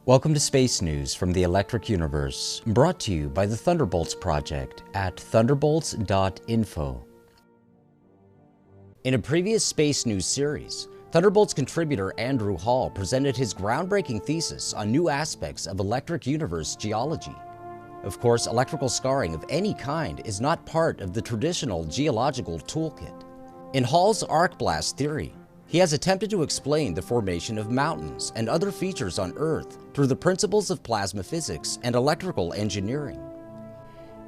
Welcome to Space News from the Electric Universe, brought to you by the Thunderbolts Project at thunderbolts.info. In a previous Space News series, Thunderbolts contributor Andrew Hall presented his groundbreaking thesis on new aspects of electric universe geology. Of course, electrical scarring of any kind is not part of the traditional geological toolkit. In Hall's arc blast theory, he has attempted to explain the formation of mountains and other features on Earth through the principles of plasma physics and electrical engineering.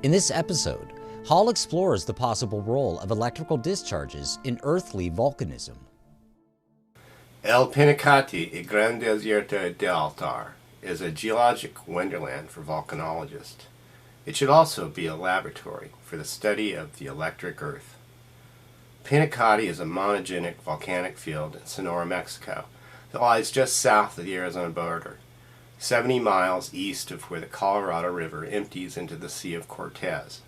In this episode, Hall explores the possible role of electrical discharges in earthly volcanism. El Pinacate y Gran Desierto de Altar is a geologic wonderland for volcanologists. It should also be a laboratory for the study of the electric Earth. Pinacate is a monogenic volcanic field in Sonora, Mexico, that lies just south of the Arizona border, 70 miles east of where the Colorado River empties into the Sea of Cortez.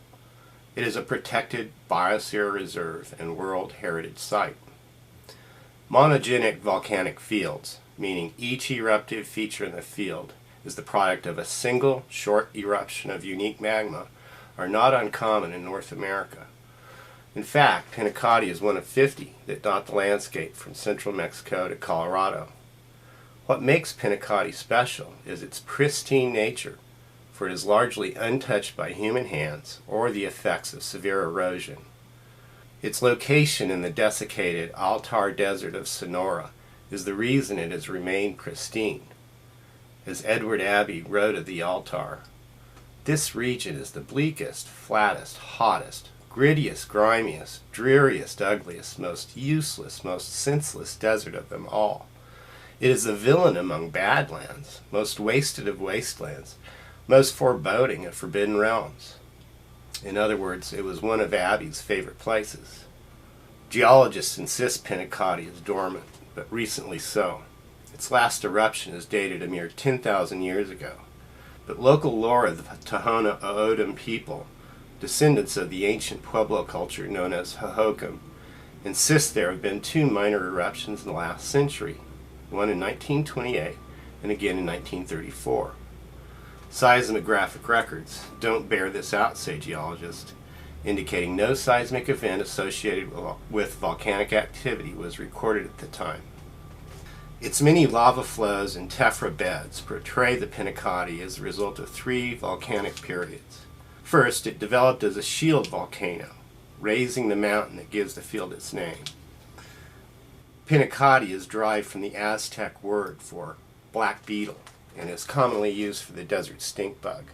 It is a protected biosphere reserve and World Heritage Site. Monogenic volcanic fields, meaning each eruptive feature in the field is the product of a single short eruption of unique magma, are not uncommon in North America. In fact, Pinacate is one of 50 that dot the landscape from central Mexico to Colorado. What makes Pinacate special is its pristine nature, for it is largely untouched by human hands or the effects of severe erosion. Its location in the desiccated Altar Desert of Sonora is the reason it has remained pristine. As Edward Abbey wrote of the Altar, "This region is the bleakest, flattest, hottest, grittiest, grimiest, dreariest, ugliest, most useless, most senseless desert of them all. It is the villain among badlands, most wasted of wastelands, most foreboding of forbidden realms." In other words, it was one of Abbey's favorite places. Geologists insist Pinacate is dormant, but recently so. Its last eruption is dated a mere 10,000 years ago. But local lore of the Tohono O'odham people, descendants of the ancient Pueblo culture known as Hohokam, insist there have been two minor eruptions in the last century, one in 1928 and again in 1934. Seismographic records don't bear this out, say geologists, indicating no seismic event associated with volcanic activity was recorded at the time. Its many lava flows and tephra beds portray the Pinacate as the result of three volcanic periods. First, it developed as a shield volcano, raising the mountain that gives the field its name. Pinacate is derived from the Aztec word for black beetle and is commonly used for the desert stink bug.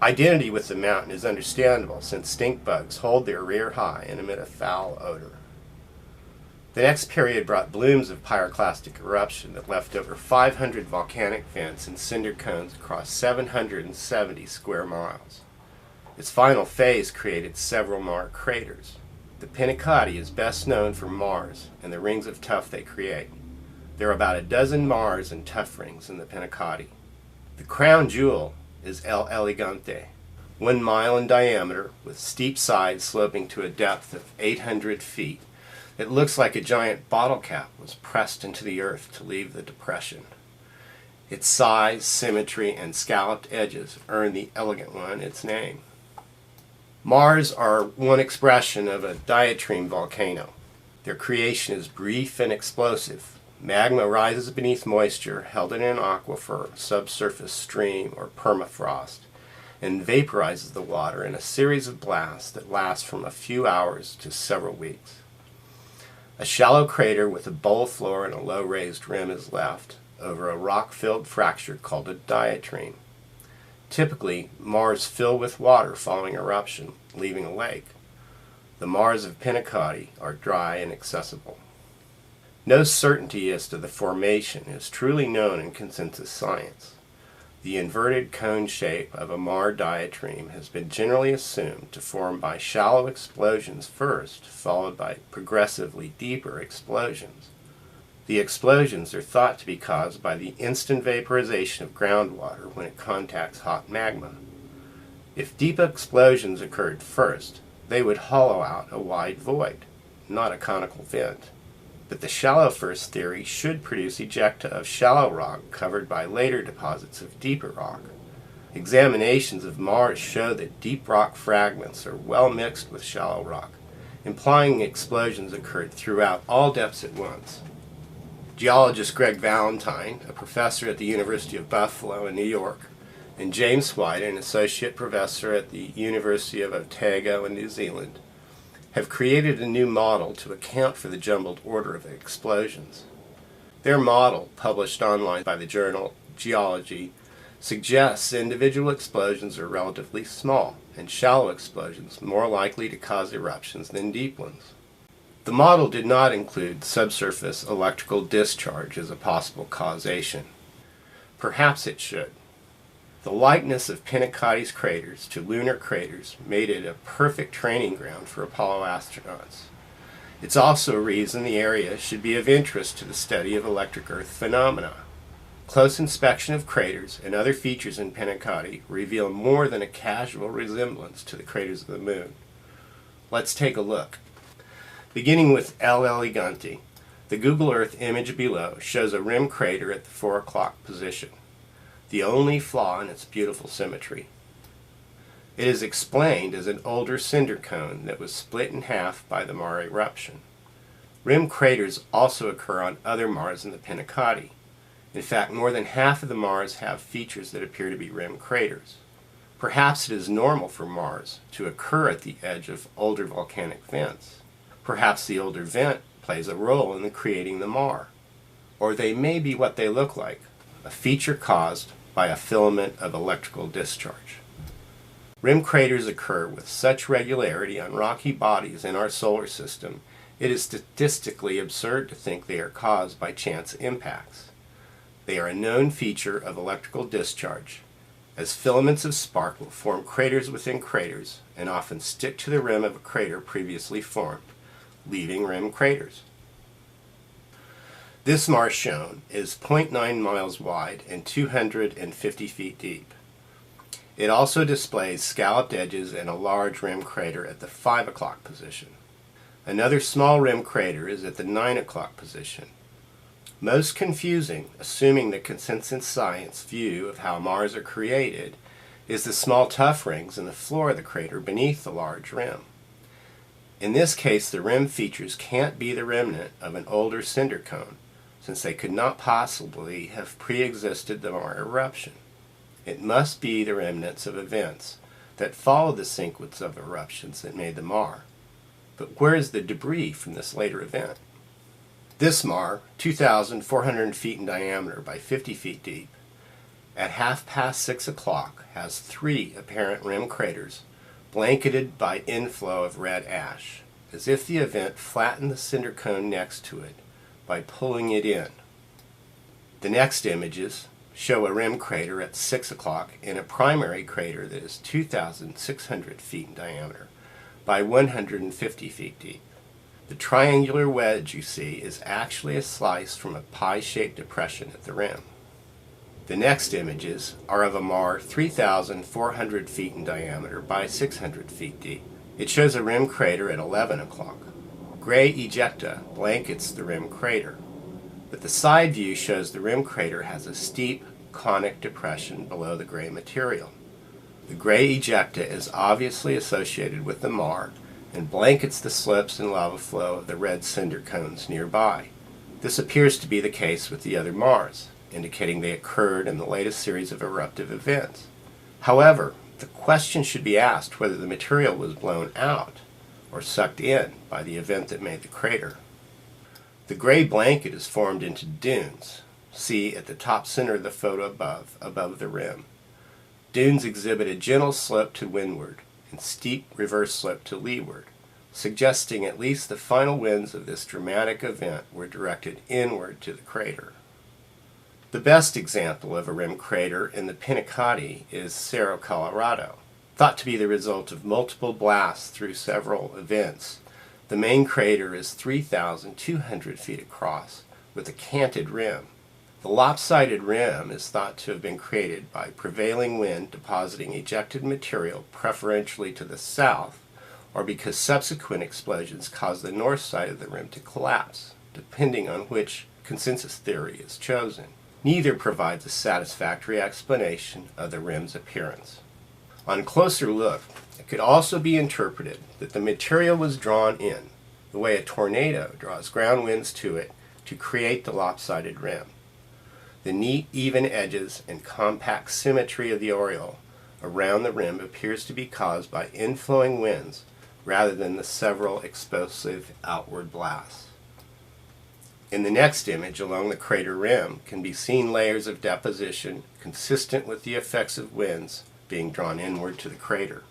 Identity with the mountain is understandable since stink bugs hold their rear high and emit a foul odor. The next period brought blooms of pyroclastic eruption that left over 500 volcanic vents and cinder cones across 770 square miles. Its final phase created several Mars craters. The Pinacate is best known for Mars and the rings of tuff they create. There are about a dozen Mars and tuff rings in the Pinacate. The crown jewel is El Elegante, 1 mile in diameter with steep sides sloping to a depth of 800 feet. It looks like a giant bottle cap was pressed into the earth to leave the depression. Its size, symmetry, and scalloped edges earn the elegant one its name. Mars are one expression of a diatreme volcano. Their creation is brief and explosive. Magma rises beneath moisture held in an aquifer, subsurface stream, or permafrost, and vaporizes the water in a series of blasts that last from a few hours to several weeks. A shallow crater with a bowl floor and a low raised rim is left over a rock-filled fracture called a diatreme. Typically, Mars fill with water following eruption, leaving a lake. The Mars of Pinacate are dry and accessible. No certainty as to the formation is truly known in consensus science. The inverted cone shape of a Mars diatreme has been generally assumed to form by shallow explosions first, followed by progressively deeper explosions. The explosions are thought to be caused by the instant vaporization of groundwater when it contacts hot magma. If deep explosions occurred first, they would hollow out a wide void, not a conical vent. but the shallow first theory should produce ejecta of shallow rock covered by later deposits of deeper rock. Examinations of Mars show that deep rock fragments are well mixed with shallow rock, implying explosions occurred throughout all depths at once. Geologist Greg Valentine, a professor at the University of Buffalo in New York, and James White, an associate professor at the University of Otago in New Zealand, have created a new model to account for the jumbled order of explosions. Their model, published online by the journal Geology, suggests individual explosions are relatively small and shallow explosions more likely to cause eruptions than deep ones. The model did not include subsurface electrical discharge as a possible causation. Perhaps it should. The likeness of Pinacotti's craters to lunar craters made it a perfect training ground for Apollo astronauts. It's also a reason the area should be of interest to the study of electric Earth phenomena. Close inspection of craters and other features in Pinacoti reveal more than a casual resemblance to the craters of the Moon. Let's take a look. Beginning with El Elegante, the Google Earth image below shows a rim crater at the 4 o'clock position, the only flaw in its beautiful symmetry. It is explained as an older cinder cone that was split in half by the Mare eruption. Rim craters also occur on other Mars in the Pinacoti. In fact, more than half of the Mars have features that appear to be rim craters. Perhaps it is normal for Mars to occur at the edge of older volcanic vents. Perhaps the older vent plays a role in creating the Mar. Or they may be what they look like, a feature caused by a filament of electrical discharge. Rim craters occur with such regularity on rocky bodies in our solar system, it is statistically absurd to think they are caused by chance impacts. They are a known feature of electrical discharge, as filaments of spark will form craters within craters and often stick to the rim of a crater previously formed, leaving rim craters. This Mars shown is 0.9 miles wide and 250 feet deep. It also displays scalloped edges and a large rim crater at the 5 o'clock position. Another small rim crater is at the 9 o'clock position. Most confusing, assuming the consensus science view of how Mars are created, is the small tuff rings in the floor of the crater beneath the large rim. In this case, the rim features can't be the remnant of an older cinder cone, since they could not possibly have pre-existed the Mars eruption. It must be the remnants of events that followed the sequence of eruptions that made the Mars. But where is the debris from this later event? This Mars, 2,400 feet in diameter by 50 feet deep, at 6:30 o'clock has 3 apparent rim craters blanketed by inflow of red ash, as if the event flattened the cinder cone next to it by pulling it in. The next images show a rim crater at 6 o'clock in a primary crater that is 2,600 feet in diameter by 150 feet deep. The triangular wedge you see is actually a slice from a pie-shaped depression at the rim. The next images are of a Mars 3,400 feet in diameter by 600 feet deep. It shows a rim crater at 11 o'clock. Gray ejecta blankets the rim crater, but the side view shows the rim crater has a steep conic depression below the gray material. The gray ejecta is obviously associated with the Mars and blankets the slopes and lava flow of the red cinder cones nearby. This appears to be the case with the other Mars, indicating they occurred in the latest series of eruptive events. However, the question should be asked whether the material was blown out or sucked in by the event that made the crater. The gray blanket is formed into dunes. See at the top center of the photo above the rim. Dunes exhibit a gentle slope to windward and steep reverse slope to leeward, suggesting at least the final winds of this dramatic event were directed inward to the crater. The best example of a rim crater in the Pinacoti is Cerro Colorado. Thought to be the result of multiple blasts through several events, the main crater is 3,200 feet across with a canted rim. The lopsided rim is thought to have been created by prevailing wind depositing ejected material preferentially to the south, or because subsequent explosions caused the north side of the rim to collapse. depending on which consensus theory is chosen. Neither provides a satisfactory explanation of the rim's appearance. On closer look, it could also be interpreted that the material was drawn in, the way a tornado draws ground winds to it to create the lopsided rim. The neat, even edges and compact symmetry of the aureole around the rim appears to be caused by inflowing winds rather than the several explosive outward blasts. In the next image along the crater rim can be seen layers of deposition consistent with the effects of winds being drawn inward to the crater.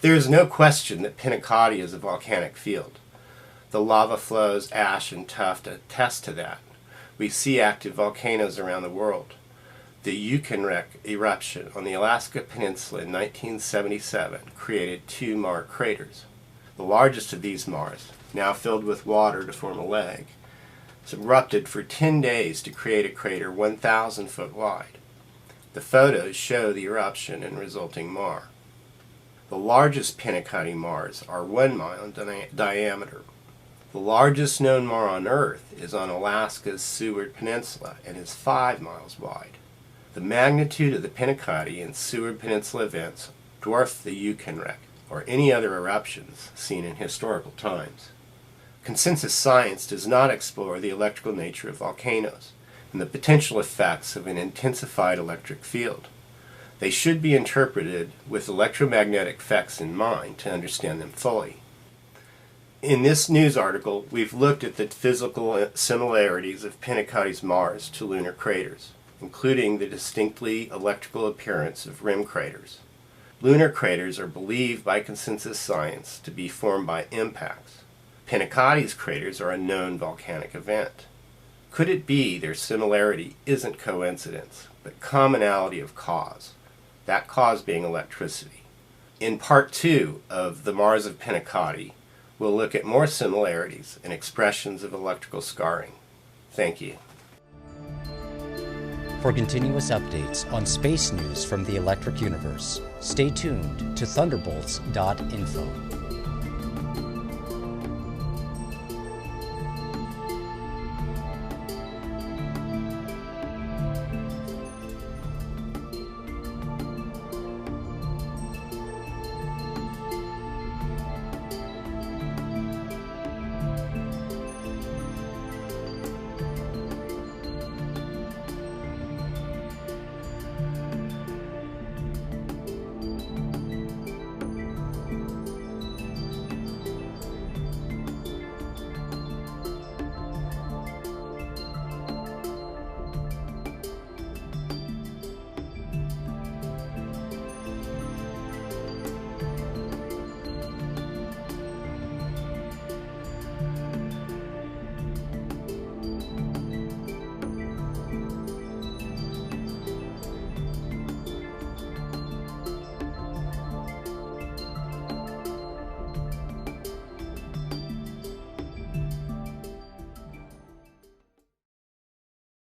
There is no question that Pinacati is a volcanic field. The lava flows, ash, and tuff attest to that. We see active volcanoes around the world. The Yukon eruption on the Alaska Peninsula in 1977 created 2 maar craters. The largest of these maars, now filled with water to form a leg, erupted for 10 days to create a crater 1,000 foot wide. The photos show the eruption and resulting maar. The largest Pinacati maars are 1 mile in diameter. The largest known maar on Earth is on Alaska's Seward Peninsula and is 5 miles wide. The magnitude of the Pinacati and Seward Peninsula events dwarf the Yukon or any other eruptions seen in historical times. Consensus science does not explore the electrical nature of volcanoes and the potential effects of an intensified electric field. They should be interpreted with electromagnetic effects in mind to understand them fully. In this news article, we've looked at the physical similarities of Pinacati's maars to lunar craters, including the distinctly electrical appearance of rim craters. Lunar craters are believed by consensus science to be formed by impacts. Pinacati's craters are a known volcanic event. Could it be their similarity isn't coincidence, but commonality of cause, that cause being electricity? In part 2 of The Mars of Pinacati, we'll look at more similarities and expressions of electrical scarring. Thank you. For continuous updates on space news from the electric universe, stay tuned to thunderbolts.info.